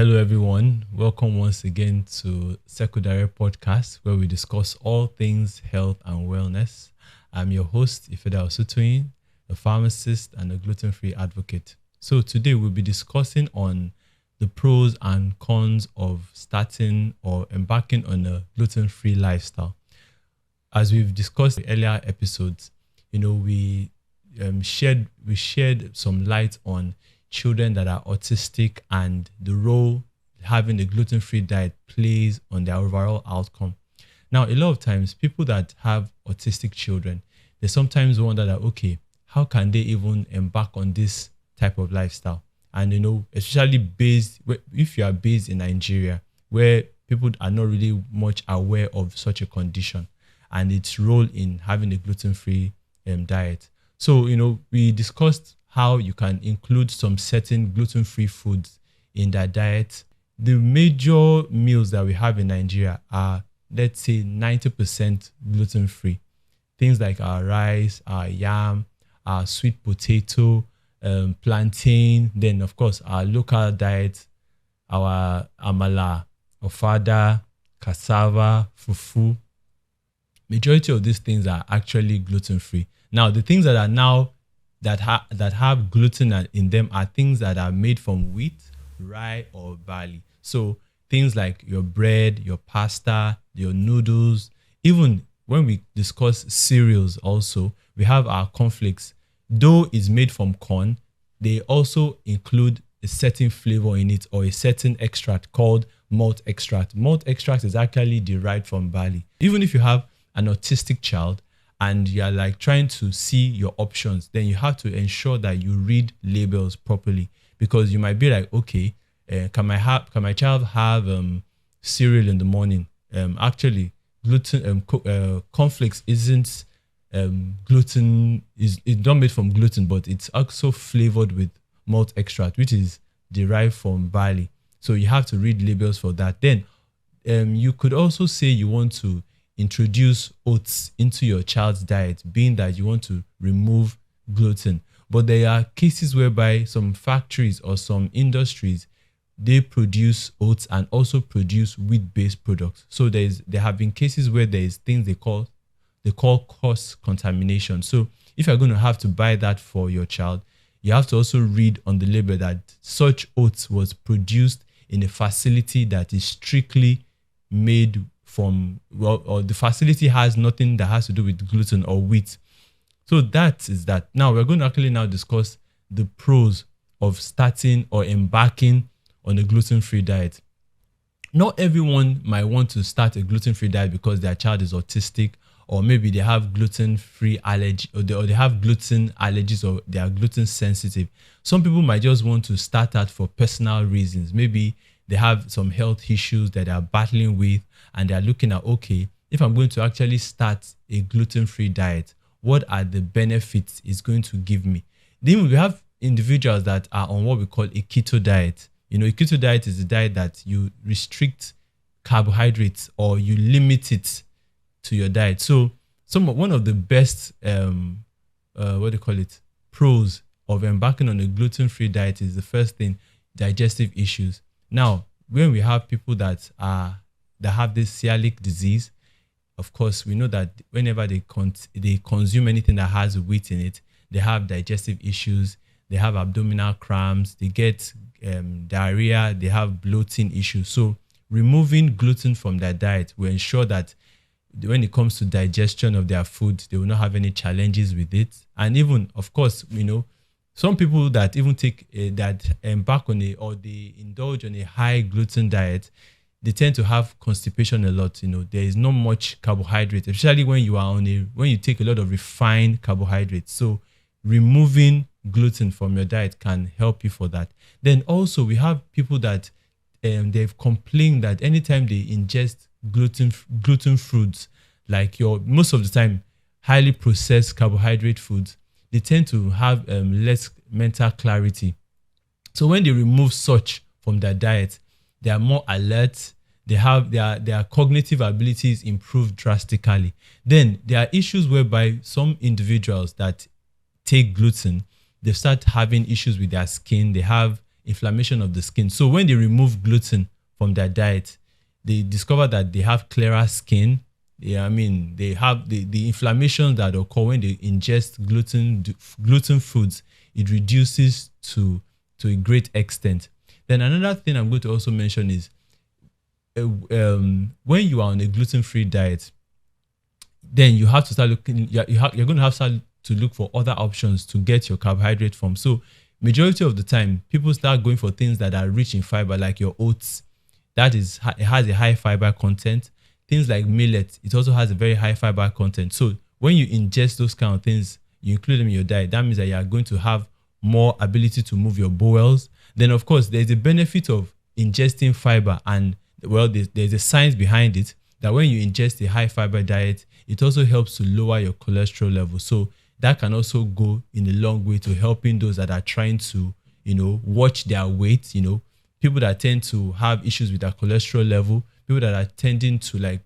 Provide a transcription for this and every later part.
Hello, everyone. Welcome once again to Secondary Podcast, where we discuss all things health and wellness. I'm your host, Ifeda Osutoyin, a pharmacist and a gluten-free advocate. So today we'll be discussing on the pros and cons of starting or embarking on a gluten-free lifestyle. As we've discussed in earlier episodes, we shared some light on children that are autistic and the role having a gluten-free diet plays on their overall outcome. Now, a lot of times, people that have autistic children, they sometimes wonder that, okay, how can they even embark on this type of lifestyle? And, especially if you are based in Nigeria, where people are not really much aware of such a condition and its role in having a gluten-free diet. So, we discussed how you can include some certain gluten-free foods in their diet. The major meals that we have in Nigeria are, let's say, 90% gluten-free. Things like our rice, our yam, our sweet potato, plantain, then, of course, our local diet, our amala, ofada, cassava, fufu. Majority of these things are actually gluten-free. Now, the things that are now that have gluten in them are things that are made from wheat, rye, or barley. So things like your bread, your pasta, your noodles. Even when we discuss cereals also, we have our cornflakes. Though it's made from corn, they also include a certain flavor in it or a certain extract called malt extract. Malt extract is actually derived from barley. Even if you have an autistic child, and you're like trying to see your options, then you have to ensure that you read labels properly, because you might be like, okay, can my child have cereal in the morning? Actually, cornflakes isn't gluten. It's not made from gluten, but it's also flavored with malt extract, which is derived from barley. So you have to read labels for that. Then you could also say you want to introduce oats into your child's diet, being that you want to remove gluten. But there are cases whereby some factories or some industries, they produce oats and also produce wheat-based products. So there have been cases where there is things they call cross contamination. So if you're going to have to buy that for your child, you have to also read on the label that such oats was produced in a facility that is strictly made from, or the facility has nothing that has to do with gluten or wheat. So that is that. Now we're going to actually now discuss the pros of starting or embarking on a gluten-free diet. Not everyone might want to start a gluten-free diet because their child is autistic, or maybe they have gluten-free allergy, or they have gluten allergies, or they are gluten sensitive. Some people might just want to start that for personal reasons. Maybe they have some health issues that they are battling with, and they are looking at, okay, if I'm going to actually start a gluten-free diet, what are the benefits it's going to give me? Then we have individuals that are on what we call a keto diet. A keto diet is a diet that you restrict carbohydrates or you limit it to your diet. So one of the best pros of embarking on a gluten-free diet is, the first thing, digestive issues. Now, when we have people that have this celiac disease, of course, we know that whenever they consume anything that has wheat in it, they have digestive issues, they have abdominal cramps, they get diarrhea, they have bloating issues. So removing gluten from their diet will ensure that when it comes to digestion of their food, they will not have any challenges with it. And even, of course, some people that even embark on or they indulge on a high gluten diet, they tend to have constipation a lot. There is not much carbohydrate, especially when you take a lot of refined carbohydrates. So removing gluten from your diet can help you for that. Then also we have people that they've complained that anytime they ingest gluten foods, like most of the time highly processed carbohydrate foods, they tend to have less mental clarity. So when they remove such from their diet, they are more alert. They have their cognitive abilities improve drastically. Then there are issues whereby some individuals that take gluten, they start having issues with their skin. They have inflammation of the skin. So when they remove gluten from their diet, they discover that they have clearer skin. Yeah, I mean, they have the inflammation that occur when they ingest gluten foods. It reduces to a great extent. Then another thing I'm going to also mention is when you are on a gluten-free diet, then you have to start looking. You're going to have to look for other options to get your carbohydrate from. So majority of the time, people start going for things that are rich in fiber, like your oats. It has a high fiber content. Things like millet, it also has a very high fiber content. So when you ingest those kind of things, you include them in your diet, that means that you are going to have more ability to move your bowels. Then, of course, there's a benefit of ingesting fiber. And, well, there's a science behind it that when you ingest a high fiber diet, it also helps to lower your cholesterol level. So that can also go in a long way to helping those that are trying to, watch their weight, people that tend to have issues with their cholesterol level, people that are tending to they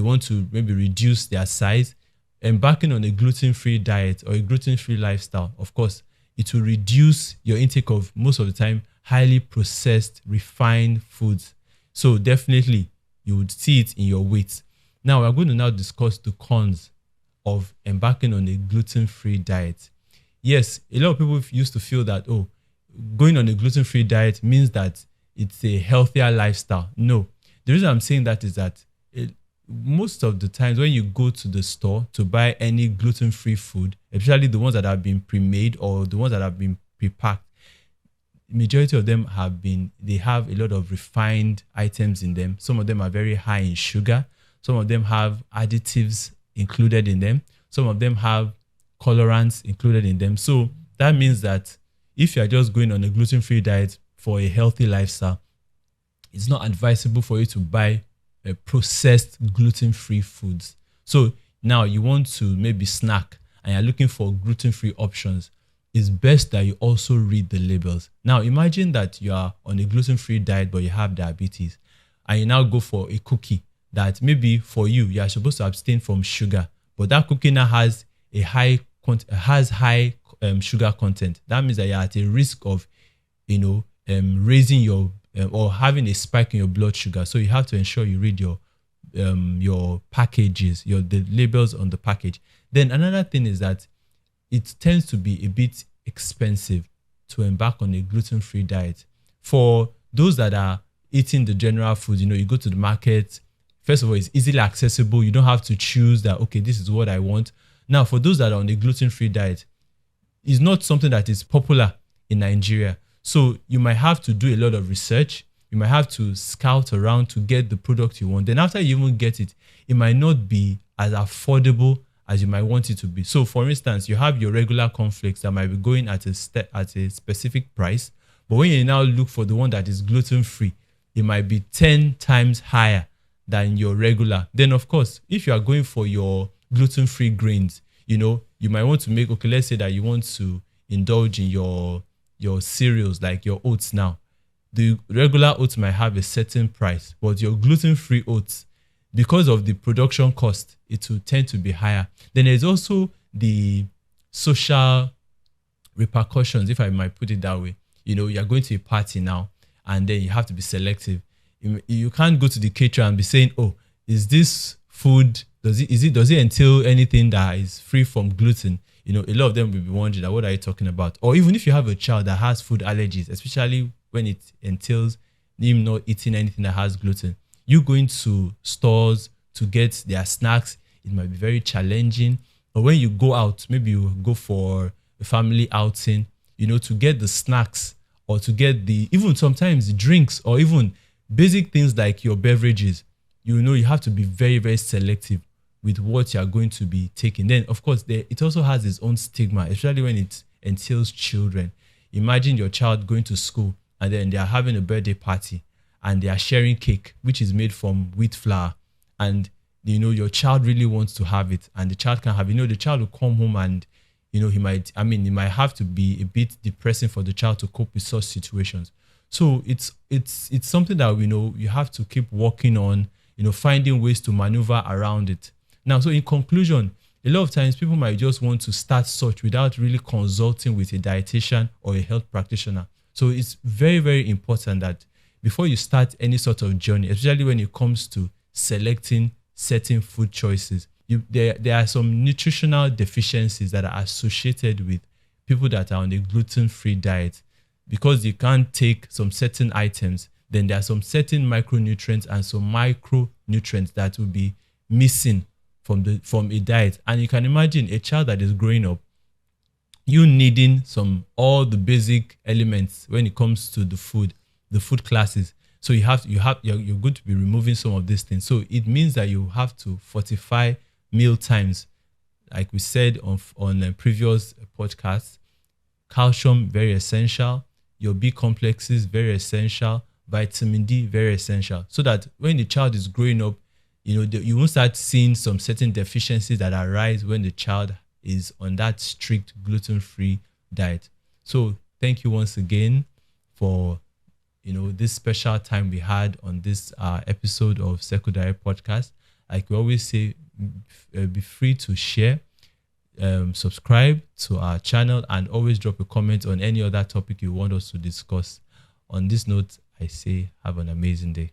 want to maybe reduce their size. Embarking on a gluten-free diet or a gluten-free lifestyle, of course, it will reduce your intake of, most of the time, highly processed, refined foods. So definitely, you would see it in your weight. Now, we're going to now discuss the cons of embarking on a gluten-free diet. Yes, a lot of people used to feel that, going on a gluten-free diet means that it's a healthier lifestyle. No. The reason I'm saying that is that most of the times when you go to the store to buy any gluten-free food, especially the ones that have been pre-made or the ones that have been pre-packed, majority of them they have a lot of refined items in them. Some of them are very high in sugar. Some of them have additives included in them. Some of them have colorants included in them. So that means that if you're just going on a gluten-free diet for a healthy lifestyle, it's not advisable for you to buy processed gluten-free foods. So now you want to maybe snack and you're looking for gluten-free options. It's best that you also read the labels. Now imagine that you are on a gluten-free diet but you have diabetes and you now go for a cookie that maybe for you are supposed to abstain from sugar, but that cookie now has high sugar content. That means that you're at a risk of raising your or having a spike in your blood sugar. So you have to ensure you read your packages, the labels on the package. Then another thing is that it tends to be a bit expensive to embark on a gluten-free diet. For those that are eating the general food, you go to the market. First of all, it's easily accessible. You don't have to choose that, okay, this is what I want. Now, for those that are on a gluten-free diet, it's not something that is popular in Nigeria. So you might have to do a lot of research. You might have to scout around to get the product you want. Then after you even get it, it might not be as affordable as you might want it to be. So for instance, you have your regular cornflakes that might be going at a specific price. But when you now look for the one that is gluten-free, it might be 10 times higher than your regular. Then of course, if you are going for your gluten-free grains, you might want to make, okay, let's say that you want to indulge in your cereals like your oats now. The regular oats might have a certain price, but your gluten-free oats, because of the production cost, it will tend to be higher. Then there's also the social repercussions, if I might put it that way. You're going to a party now, and then you have to be selective. You can't go to the caterer and be saying, is this food, does it entail anything that is free from gluten? A lot of them will be wondering, what are you talking about? Or even if you have a child that has food allergies, especially when it entails him not eating anything that has gluten, you going to stores to get their snacks, it might be very challenging. Or when you go out, maybe you go for a family outing, to get the snacks or to get even sometimes drinks or even basic things like your beverages, you have to be very, very selective with what you're going to be taking. Then, of course, it also has its own stigma, especially when it entails children. Imagine your child going to school and then they are having a birthday party and they are sharing cake, which is made from wheat flour. And, your child really wants to have it and the child can have it. The child will come home and, it might have to be a bit depressing for the child to cope with such situations. So it's something that, you have to keep working on, finding ways to maneuver around it. Now, so in conclusion, a lot of times people might just want to start such without really consulting with a dietitian or a health practitioner So it's very, very important that before you start any sort of journey, especially when it comes to selecting certain food choices, there are some nutritional deficiencies that are associated with people that are on a gluten-free diet. Because you can't take some certain items, then there are some certain micronutrients and some micronutrients that will be missing from a diet. And you can imagine a child that is growing up, you needing all the basic elements when it comes to the food classes. So you're going to be removing some of these things. So it means that you have to fortify meal times, like we said on a previous podcast. Calcium, very essential. Your B complexes, very essential. Vitamin D, very essential. So that when the child is growing up, you won't start seeing some certain deficiencies that arise when the child is on that strict gluten-free diet. So thank you once again for this special time we had on this episode of Circle Diet Podcast. Like we always say, be free to share, subscribe to our channel, and always drop a comment on any other topic you want us to discuss. On this note, I say have an amazing day.